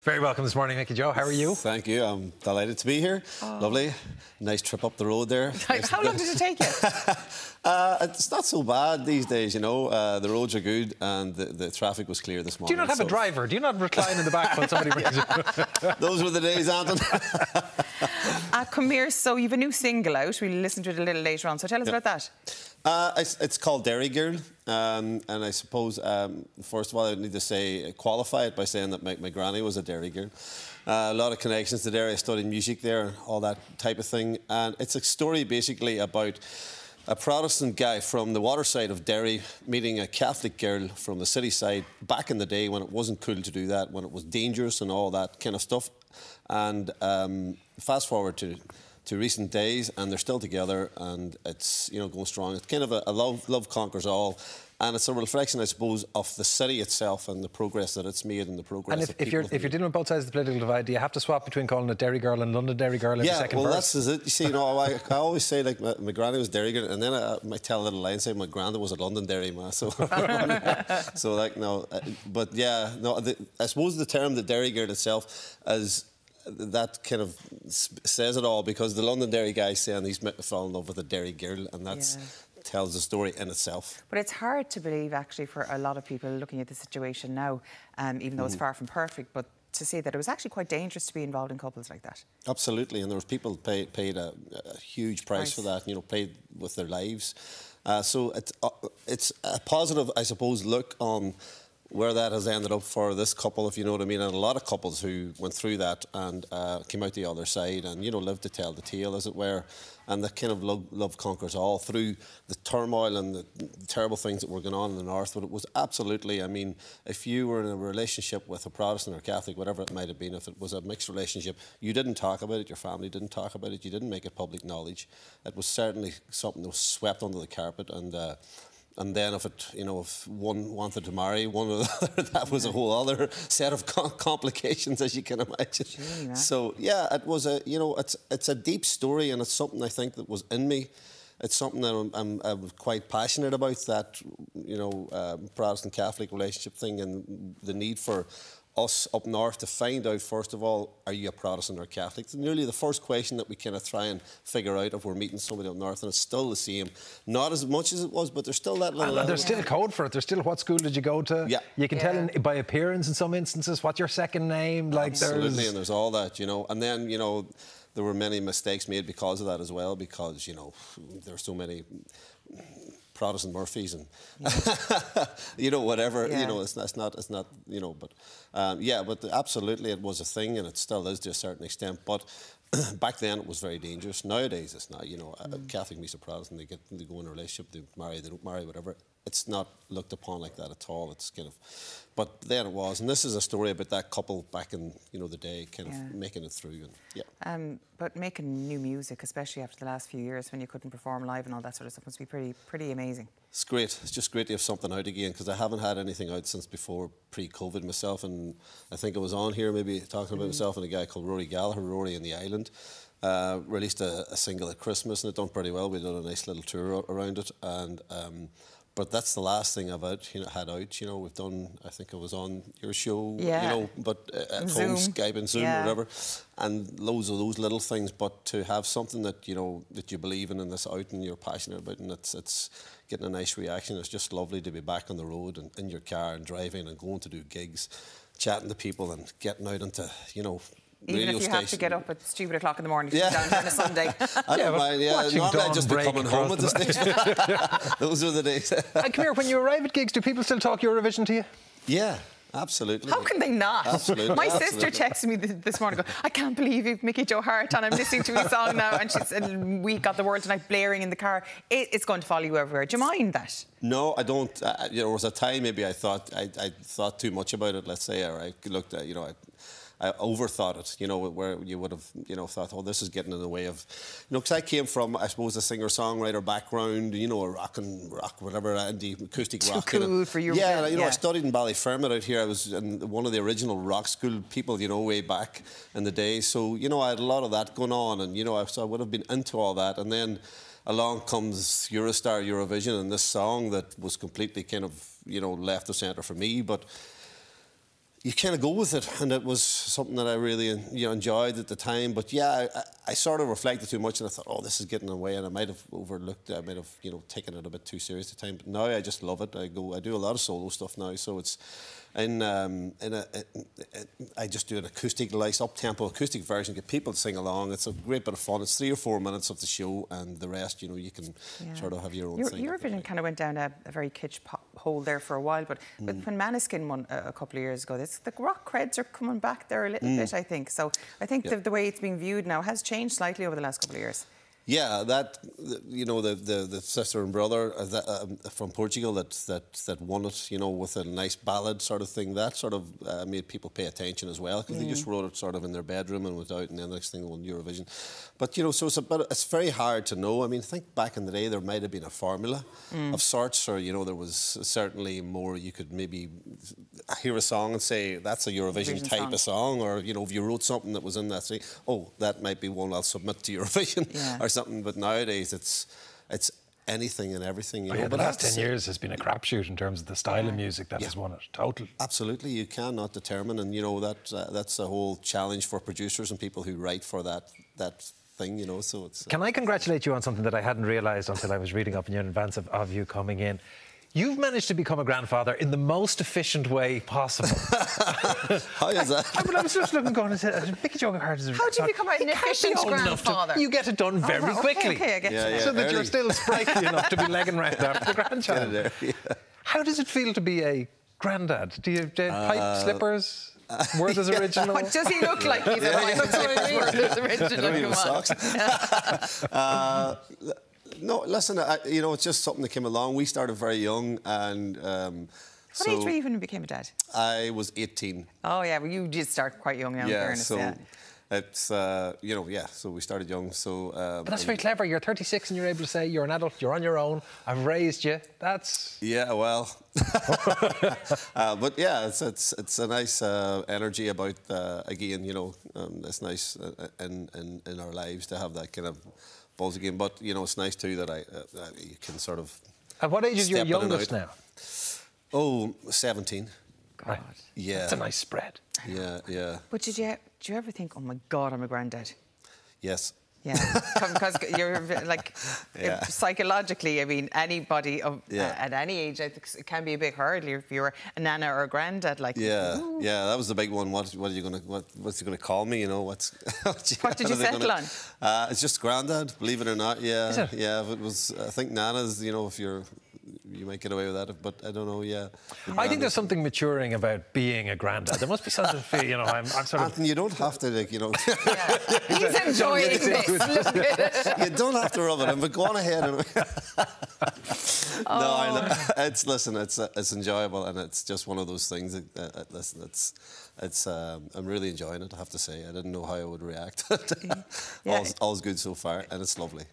Very welcome this morning, Mickey Joe. How are you? Thank you. I'm delighted to be here. Lovely. Nice trip up the road there. How long did it take you? It's not so bad these days, you know. The roads are good and the traffic was clear this morning. Do you not have a driver? Do you not recline in the back when somebody brings you? Those were the days, Anton. Come here, so you have a new single out. We'll listen to it a little later on. So tell us about that. It's called Dairy Girl, and I suppose, first of all, I need to qualify it by saying that my granny was a dairy girl. A lot of connections to dairy. I studied music there, all that type of thing. And it's a story basically about a Protestant guy from the waterside of Derry meeting a Catholic girl from the city side back in the day when it wasn't cool to do that, when it was dangerous and all that kind of stuff. And fast forward to recent days, and they're still together, and it's, you know, going strong. It's kind of a love conquers all, and it's a reflection, I suppose, of the city itself and the progress that it's made and the progress. And if you're dealing with both sides of the political divide, do you have to swap between calling it Derry Girl and London Derry Girl in the second verse? That's it. You see, you know, I always say like my granny was Derry Girl, and then I might tell a little line saying my grandad was a London Derry ma. So, so like no, but yeah, no. I suppose the term the Derry Girl itself is. That kind of says it all, because the London Derry guy saying he's fallen in love with a Derry girl, and that tells the story in itself. But it's hard to believe, actually, for a lot of people looking at the situation now, even though it's far from perfect, but to say that it was actually quite dangerous to be involved in couples like that. Absolutely, and there was people paid a huge price for that, you know, paid with their lives. So it's a positive, I suppose, look on where that has ended up for this couple, if you know what I mean, and a lot of couples who went through that and came out the other side and, you know, lived to tell the tale, as it were, and the kind of love conquers all through the turmoil and the terrible things that were going on in the north. But it was absolutely, I mean, if you were in a relationship with a Protestant or Catholic, whatever it might have been, if it was a mixed relationship, you didn't talk about it, your family didn't talk about it, you didn't make it public knowledge. It was certainly something that was swept under the carpet, and then if one wanted to marry one or the other, that was a whole other set of complications, as you can imagine. Gee, so yeah, it was it's a deep story, and it's something I think that was in me. It's something that I'm quite passionate about, that, you know, Protestant-Catholic relationship thing, and the need for us up north to find out, first of all, are you a Protestant or Catholic? It's nearly the first question that we kind of try and figure out if we're meeting somebody up north, and it's still the same. Not as much as it was, but there's still that little... There's still code for it. There's still, what school did you go to? Yeah. You can tell by appearance in some instances what's your second name. Like, absolutely, and there's all that, you know. And then, you know, there were many mistakes made because of that as well, because, you know, there are so many Protestant Murphys and you know, whatever, you know, it's not, you know, but yeah, but absolutely it was a thing, and it still is to a certain extent. But back then it was very dangerous. Nowadays it's not, you know, a Catholic meets a Protestant, they go in a relationship, they marry, they don't marry, whatever. It's not looked upon like that at all. It's kind of, but then it was, and this is a story about that couple back in, you know, the day, kind of making it through, and but making new music, especially after the last few years when you couldn't perform live and all that sort of stuff, must be pretty amazing. It's great. It's just great to have something out again, because I haven't had anything out since before pre-COVID myself, and I think I was on here maybe talking about myself and a guy called Rory Gallagher, Rory in the Island. Released a single at Christmas, and it done pretty well. We did a nice little tour around it, and but that's the last thing I've had out. You know, we've done, I think I was on your show, you know, but at home, Skype and Zoom or whatever, and loads of those little things. But to have something that, you know, that you believe in, and that's out and you're passionate about, and it's getting a nice reaction. It's just lovely to be back on the road and in your car and driving and going to do gigs, chatting to people and getting out into, you you know, even if you have to get up at stupid o'clock in the morning to go down on a Sunday. I don't mind, normally I'd just be coming home at this stage. Those are the days. Come here, when you arrive at gigs, do people still talk Eurovision to you? Yeah, absolutely. How can they not? Absolutely. My sister texted me this morning, going, I can't believe you've Mickey Joe Harte and I'm listening to his song now, and we got the words tonight blaring in the car. It's going to follow you everywhere. Do you mind that? No, I don't. You know, there was a time maybe I thought too much about it, let's say, or I looked at, you know, I overthought it, you know, where you would have, you know, thought, oh, this is getting in the way of, you know, because I came from, I suppose, a singer-songwriter background, you know, a rock, whatever, indie acoustic rock. Too cool for you. Yeah, you know, I studied in Ballyfermot out here. I was in one of the original rock school people, you know, way back in the day. So, you know, I had a lot of that going on, and, you know, so I would have been into all that. And then along comes Eurostar, Eurovision, and this song that was completely kind of, you know, left of centre for me. But you kind of go with it, and it was something that I really enjoyed at the time. But yeah, I sort of reflected too much, and I thought, oh, this is getting away, and I might have overlooked it. I might have taken it a bit too serious at the time. But now I just love it. I do a lot of solo stuff now, so it's I just do an acoustic, nice up-tempo acoustic version, get people to sing along. It's a great bit of fun. It's 3 or 4 minutes of the show, and the rest, you can sort of have your own thing. Eurovision kind of went down a very kitsch pop hole there for a while, but when Maneskin won a couple of years ago, the rock creds are coming back there a little bit, I think. So I think the way it's being viewed now has changed slightly over the last couple of years. Yeah, the sister and brother from Portugal that won it, with a nice ballad sort of thing. That sort of made people pay attention as well, because they just wrote it sort of in their bedroom and went out, and then the next thing they won Eurovision. But so it's very hard to know. I mean, I think back in the day there might have been a formula of sorts, or there was certainly more. You could maybe hear a song and say that's a Eurovision type of song, or if you wrote something that was in that, say, oh, that might be one I'll submit to Eurovision or something. But nowadays it's anything and everything. But the last 10 years has been a crapshoot in terms of the style of music that has won it. Total. Absolutely, you cannot determine, and that's a whole challenge for producers and people who write for that thing. So it's. Can I congratulate you on something that I hadn't realised until I was reading up in advance of you coming in? You've managed to become a grandfather in the most efficient way possible. How is that? I was just looking, going, Mickey Joe Harte is. How do you become an efficient grandfather? You get it done very quickly. Okay, I get you. So that you're still sprightly enough to be legging around after the grandchild. How does it feel to be a granddad? Do you pipe slippers? Word as original. What does he look like? He's a pipe slippers. Word as original. Come on. No, listen, it's just something that came along. We started very young, and what age were you when you became a dad? I was 18. Oh yeah, well you did start quite young. It's so we started young. So, but that's very clever. You're 36 and you're able to say you're an adult. You're on your own. I've raised you. That's well. But yeah, it's a nice energy about again. It's nice in our lives to have that kind of buzz again. But it's nice too that you can sort of. At what age is your youngest now? Oh, 17. God. Right. Yeah. That's a nice spread. Yeah. But did you ever think, oh my God, I'm a granddad? Yes. Yeah, because you're like psychologically. I mean, anybody at any age, I think it can be a bit hard if you're a nana or a granddad. Like, yeah, that was the big one. What's he gonna call me? What did you settle on? It's just Grandad, believe it or not. Yeah, Is it? yeah. If it was, I think nanas. If you might get away with that, but I don't know. Yeah. I think there's something maturing about being a granddad. There must be something. I'm sort of. Anton, you don't have to, He's enjoying this. Look at it. You don't have to rub it in, but go on ahead. No, it's enjoyable, and it's just one of those things. Listen, I'm really enjoying it. I have to say, I didn't know how I would react. All's good so far, and it's lovely.